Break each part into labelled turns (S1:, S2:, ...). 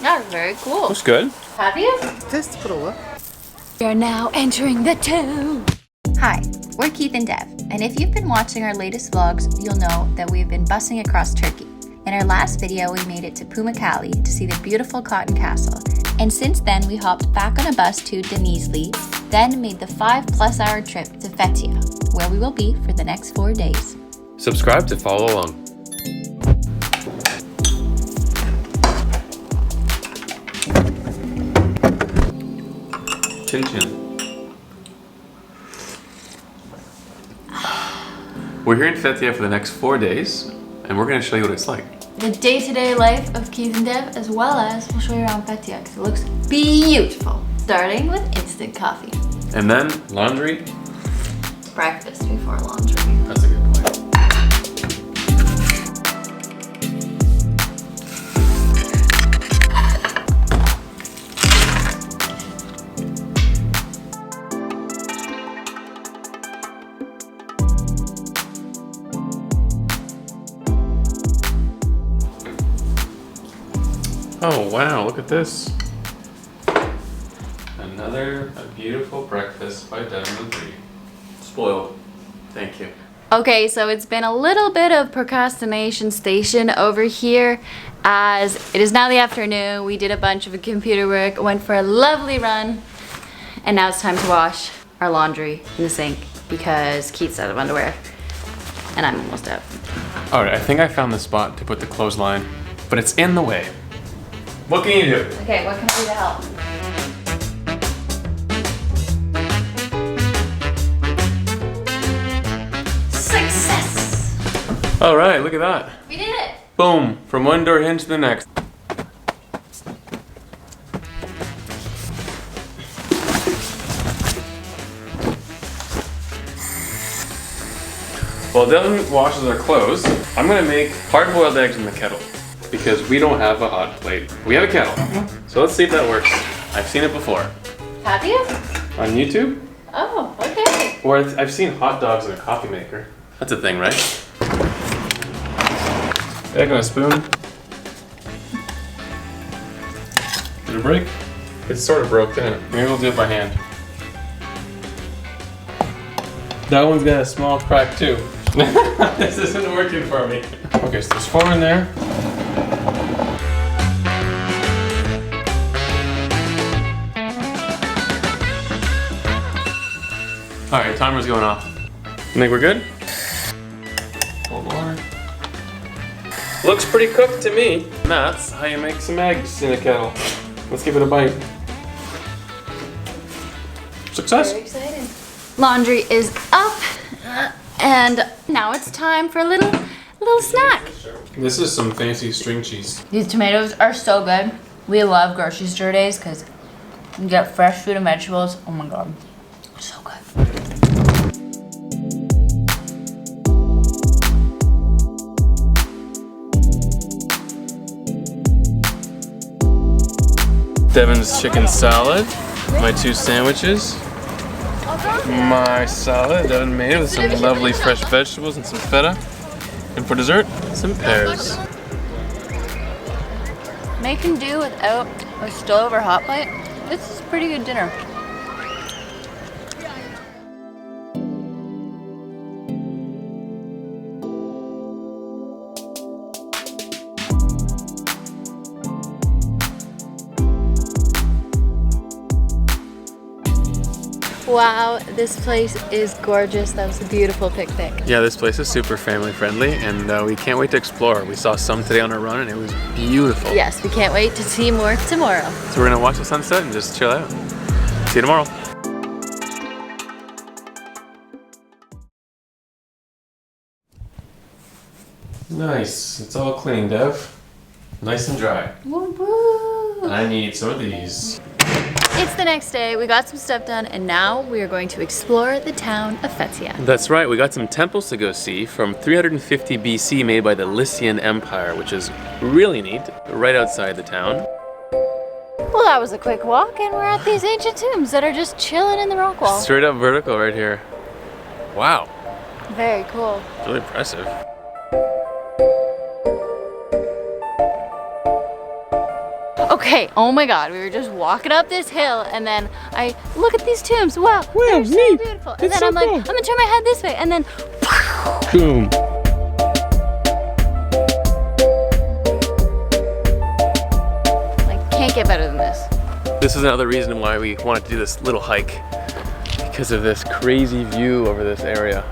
S1: Yeah, very cool.
S2: Looks good.
S1: Have you?
S3: Testprobe.
S1: We are now entering the tomb. Hi, we're Keith and Dev, and if you've been watching our latest vlogs, you'll know that we've been bussing across Turkey. In our last video, we made it to Pamukkale to see the beautiful Cotton Castle, and since then we hopped back on a bus to Denizli, then made the 5+ hour trip to Fethiye, where we will be for the next 4 days.
S2: Subscribe to follow along. Chin chin. We're here in Fethiye for the next 4 days, and we're going to show you what it's like.
S1: The day-to-day life of Keith and Dev, as well as we'll show you around Fethiye because it looks beautiful. Starting with instant coffee.
S2: And then laundry.
S1: Breakfast before laundry.
S2: That's a good point. Oh wow, look at this. Another beautiful breakfast by Devin Lee. Spoiled. Thank you.
S1: Okay, so it's been a little bit of procrastination station over here as it is now the afternoon. We did a bunch of computer work, went for a lovely run, and now it's time to wash our laundry in the sink because Keith's out of underwear and I'm almost out.
S2: Alright, I think I found the spot to put the clothesline, but it's in the way. What can you do?
S1: Okay, what can I do to help? Success!
S2: Alright, look at that.
S1: We did it!
S2: Boom, from one door hinge to the next. While Devin washes our clothes, I'm gonna make hard-boiled eggs in the kettle because we don't have a hot plate. We have a kettle, so let's see if that works. I've seen it before.
S1: Have you?
S2: On YouTube?
S1: Oh, okay.
S2: Or I've seen hot dogs in a coffee maker. That's a thing, right? Egg on a spoon. Did it break? It's sort of broke, didn't it? Maybe we'll do it by hand. That one's got a small crack too. This isn't working for me. Okay, so there's 4 in there. Alright, timer's going off. You think we're good? Hold on. Looks pretty cooked to me. And that's how you make some eggs in a kettle. Let's give it a bite. Success!
S1: Very excited. Laundry is up, and now it's time for a little snack.
S2: This is some fancy string cheese.
S1: These tomatoes are so good. We love grocery store days because you get fresh fruit and vegetables. Oh my god, so good.
S2: Devin's chicken salad, my 2 sandwiches, my salad Devin made with some lovely fresh vegetables and some feta, and for dessert, some pears.
S1: Making do without a stove or hot plate, this is a pretty good dinner. Wow, this place is gorgeous. That was a beautiful picnic.
S2: Yeah, this place is super family friendly, and we can't wait to explore. We saw some today on our run, and it was beautiful.
S1: Yes, we can't wait to see more tomorrow.
S2: So we're gonna watch the sunset and just chill out. See you tomorrow. Nice, it's all clean, Dev. Nice and dry.
S1: Woo woo.
S2: I need some of these.
S1: It's the next day, we got some stuff done, and now we are going to explore the town of Fethiye.
S2: That's right, we got some temples to go see from 350 BC made by the Lycian Empire, which is really neat, right outside the town.
S1: Well, that was a quick walk, and we're at these ancient tombs that are just chilling in the rock wall.
S2: Straight up vertical right here. Wow.
S1: Very cool.
S2: It's really impressive.
S1: Okay, oh my god, we were just walking up this hill and then I look at these tombs. Wow, they're so
S2: neat.
S1: beautiful. And
S2: It's
S1: then
S2: so
S1: I'm like,
S2: cool.
S1: I'm gonna turn my head this way and then
S2: Boom.
S1: like can't get better than this.
S2: This is another reason why we wanted to do this little hike, because of this crazy view over this area.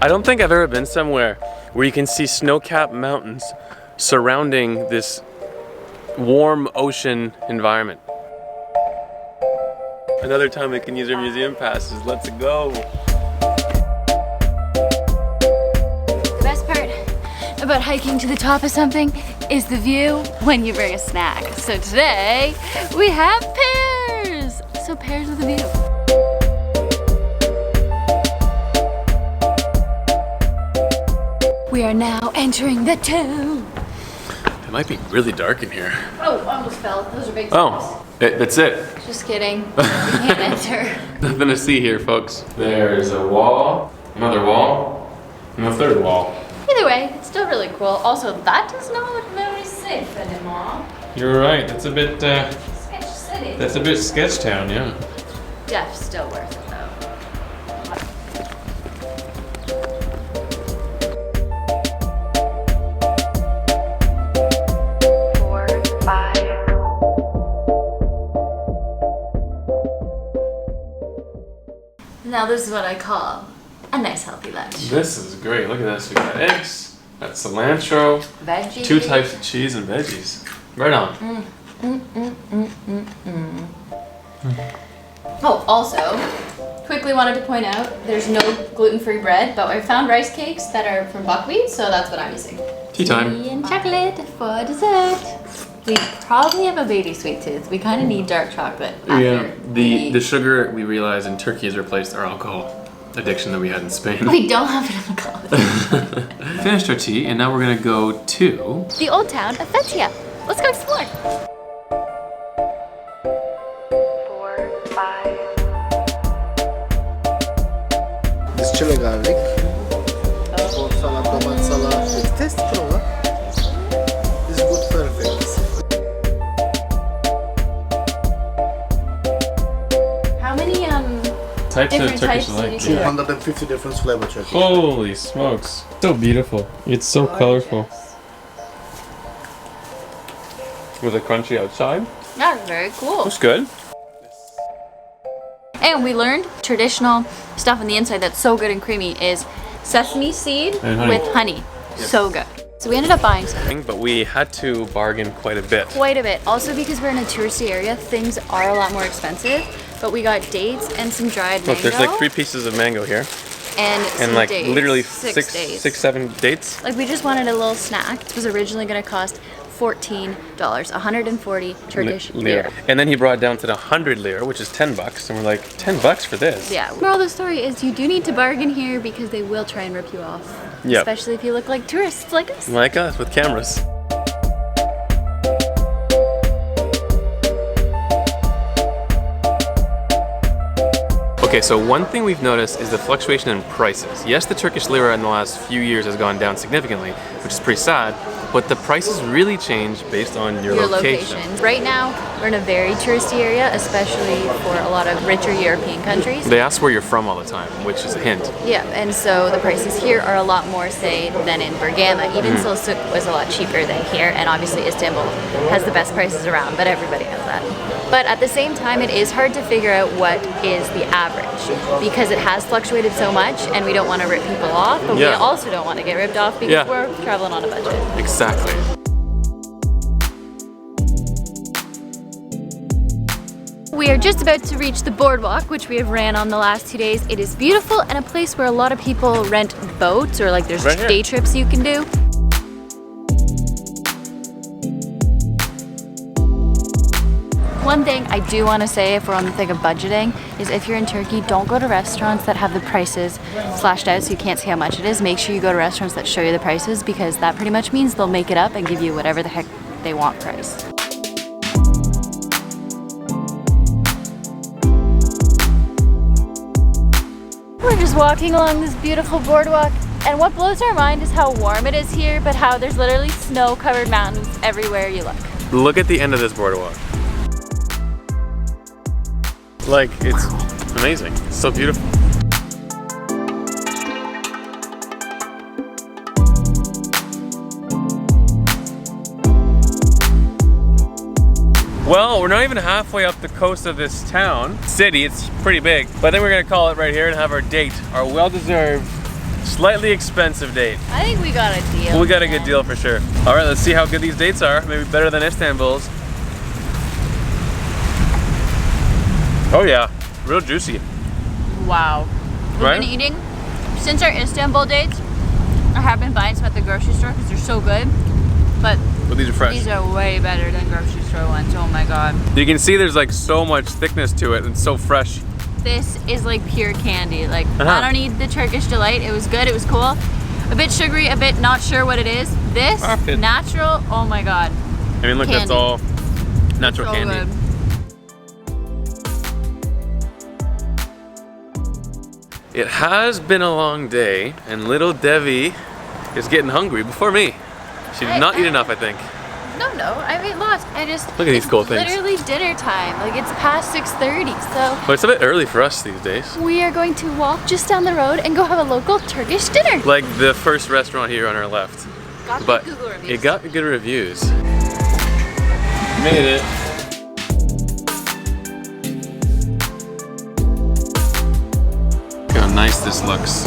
S2: I don't think I've ever been somewhere where you can see snow-capped mountains surrounding this warm ocean environment. Another time we can use our museum passes. Let's go.
S1: The best part about hiking to the top of something is the view when you bring a snack. So today we have pears. So pears with a view. We are now entering the tomb.
S2: It might be really dark in here.
S1: Oh, almost fell. Those are big stones.
S2: Oh, that's it.
S1: Just kidding. You can't enter.
S2: Nothing to see here, folks. There's a wall, another wall, and a third wall.
S1: Either way, it's still really cool. Also, that does not look very safe anymore.
S2: You're right. That's a bit.
S1: Sketch City.
S2: That's a bit sketch town, yeah.
S1: Def still worth it though. 4, 5. Now this is what I call a nice healthy lunch.
S2: This is great. Look at this. We got eggs, got cilantro,
S1: Veggies.
S2: 2 types of cheese and veggies. Right on.
S1: Oh, also, quickly wanted to point out, there's no gluten-free bread, but I found rice cakes that are from buckwheat, so that's what I'm using.
S2: Tea time.
S1: Tea and chocolate for dessert. We probably have a baby sweet tooth. We kind of need dark chocolate after
S2: Yeah. The sugar we realize in Turkey has replaced our alcohol addiction that we had in Spain.
S1: We don't have it in the college.
S2: Finished our tea, and now we're gonna go to
S1: The old town of Fethiye. Let's go explore. 4, 5.
S3: This chili garlic. Or salad, tomato salad. It's tasteful, huh? It's good, perfect.
S1: How many
S2: types
S1: different
S2: of Turkish
S1: types did you
S2: like.
S1: see?
S3: 250 different flavor turkey.
S2: Holy smokes! So beautiful. It's so colorful. With a crunchy outside.
S1: That's very cool.
S2: Looks good.
S1: And we learned traditional stuff on the inside that's so good and creamy is sesame seed
S2: And honey.
S1: with honey. So good. So we ended up buying some.
S2: But we had to bargain quite a bit.
S1: Quite a bit. Also because we're in a touristy area, things are a lot more expensive. But we got dates and some dried
S2: Look,
S1: mango.
S2: there's like 3 pieces of mango here.
S1: and some
S2: like
S1: dates.
S2: literally
S1: 6 days.
S2: 7 dates.
S1: Like we just wanted a little snack. It was originally going to cost $14, 140 Turkish lira.
S2: And then he brought it down to the 100 lira, which is $10, and we're like, $10 for this?
S1: Yeah. Moral of the story is you do need to bargain here because they will try and rip you off.
S2: Yep.
S1: Especially if you look like tourists like us.
S2: Like us with cameras. Okay, so one thing we've noticed is the fluctuation in prices. Yes, the Turkish lira in the last few years has gone down significantly, which is pretty sad, but the prices really change based on your location.
S1: Right now, we're in a very touristy area, especially for a lot of richer European countries.
S2: They ask where you're from all the time, which is a hint.
S1: Yeah, and so the prices here are a lot more, say, than in Bergamo. Even Silsuk was a lot cheaper than here, and obviously Istanbul has the best prices around, but everybody knows that. But at the same time, it is hard to figure out what is the average because it has fluctuated so much, and we don't want to rip people off, but we also don't want to get ripped off because we're traveling on a budget.
S2: Exactly.
S1: We are just about to reach the boardwalk, which we have ran on the last 2 days. It is beautiful and a place where a lot of people rent boats or like there's day trips you can do. One thing I do want to say if we're on the thing of budgeting is if you're in Turkey, don't go to restaurants that have the prices slashed out so you can't see how much it is. Make sure you go to restaurants that show you the prices because that pretty much means they'll make it up and give you whatever the heck they want price. We're just walking along this beautiful boardwalk, and what blows our mind is how warm it is here, but how there's literally snow-covered mountains everywhere you look.
S2: Look at the end of this boardwalk. Like, it's amazing. It's so beautiful. Well, we're not even halfway up the coast of this town. City, it's pretty big. But then we're gonna call it right here and have our date. Our well-deserved, slightly expensive date.
S1: I think we got a deal.
S2: We got a good deal for sure. All right, let's see how good these dates are. Maybe better than Istanbul's. Oh yeah, real juicy.
S1: Wow. We've
S2: Right?
S1: been eating, since our Istanbul dates, I have been buying some at the grocery store because they're so good. But
S2: these are fresh.
S1: these are way better than grocery store ones. Oh my God.
S2: You can see there's like so much thickness to it and so fresh.
S1: This is like pure candy. Like,
S2: Uh-huh.
S1: I don't need the Turkish delight. It was good, it was cool. A bit sugary, a bit not sure what it is. This,
S2: Perfect.
S1: natural, oh my God.
S2: I mean, look, that's
S1: Candy.
S2: all natural
S1: So
S2: candy.
S1: good.
S2: It has been a long day, and little Devi is getting hungry before me. She did not eat enough, I think.
S1: No, I've ate lots. I just
S2: Look at these cool things.
S1: Literally dinner time. Like, it's past 6:30, so
S2: But it's a bit early for us these days.
S1: we are going to walk just down the road and go have a local Turkish dinner.
S2: Like the first restaurant here on our left.
S1: Got
S2: But
S1: the Google reviews.
S2: it got good reviews. Made it. Look how nice this looks.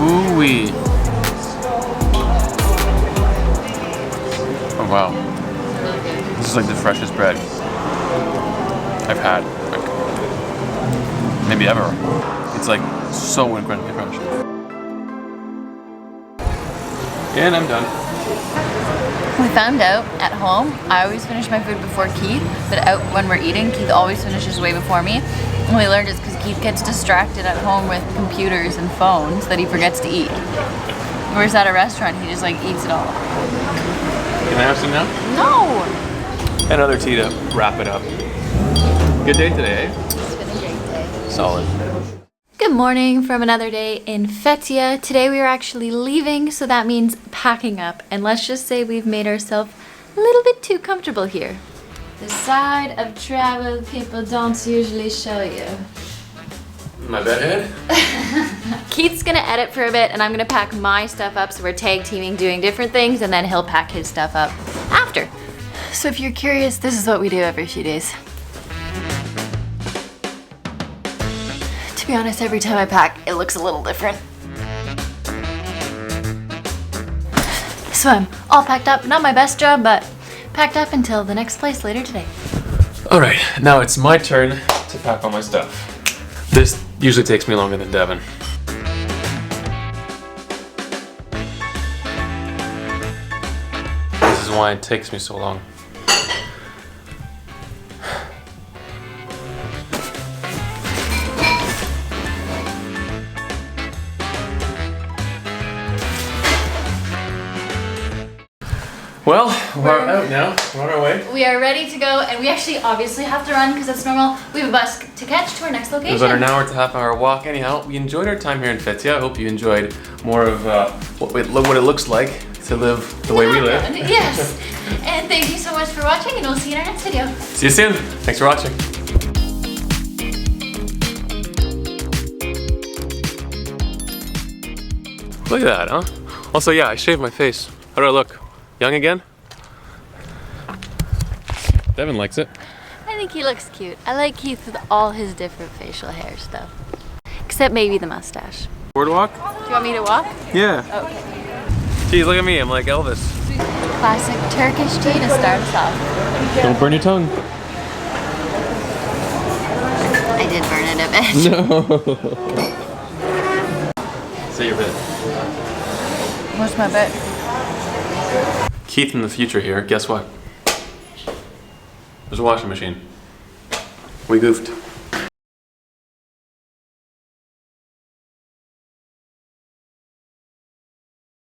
S2: Ooh-wee. Oh wow.
S1: really good.
S2: This is like the freshest bread I've had. Like, maybe ever. It's like so incredibly fresh. And I'm done.
S1: We found out at home, I always finish my food before Keith, but out when we're eating, Keith always finishes way before me. And we learned it's because Keith gets distracted at home with computers and phones that he forgets to eat. Whereas at a restaurant, he just like eats it all.
S2: Can I have some now?
S1: No!
S2: Another tea to wrap it up. Good day today, eh?
S1: It's been a great day.
S2: Solid.
S1: Good morning from another day in Fethiye. Today we are actually leaving, so that means packing up. And let's just say we've made ourselves a little bit too comfortable here. The side of travel people don't usually show you.
S2: My bedhead?
S1: Keith's gonna edit for a bit and I'm gonna pack my stuff up, so we're tag teaming doing different things, and then he'll pack his stuff up after. So if you're curious, this is what we do every few days. To be honest, every time I pack, it looks a little different. So I'm all packed up, not my best job, but packed up until the next place later today.
S2: All right, now it's my turn to pack all my stuff. This usually takes me longer than Devin. This is why it takes me so long. Well, we're out now. We're on our way.
S1: We are ready to go, and we actually obviously have to run because that's normal. We have a bus to catch to our next
S2: It
S1: location.
S2: was about an hour to half-hour walk. Anyhow, we enjoyed our time here in Fethiye. I hope you enjoyed more of what it looks like to live the way we live.
S1: Yes. And thank you so much for watching, and we'll see you in our next video.
S2: See you soon. Thanks for watching. Look at that, huh? Also, yeah, I shaved my face. How do I look? Young again? Devin likes it.
S1: I think he looks cute. I like Keith with all his different facial hair stuff. Except maybe the mustache.
S2: Boardwalk?
S1: Do you want me to walk?
S2: Yeah.
S1: Okay.
S2: Geez, look at me. I'm like Elvis.
S1: Classic Turkish tea to start us off.
S2: Don't burn your tongue.
S1: I did burn it a bit.
S2: No. Say your bit.
S1: What's my bit?
S2: Keith in the future here. Guess what? There's a washing machine. We goofed.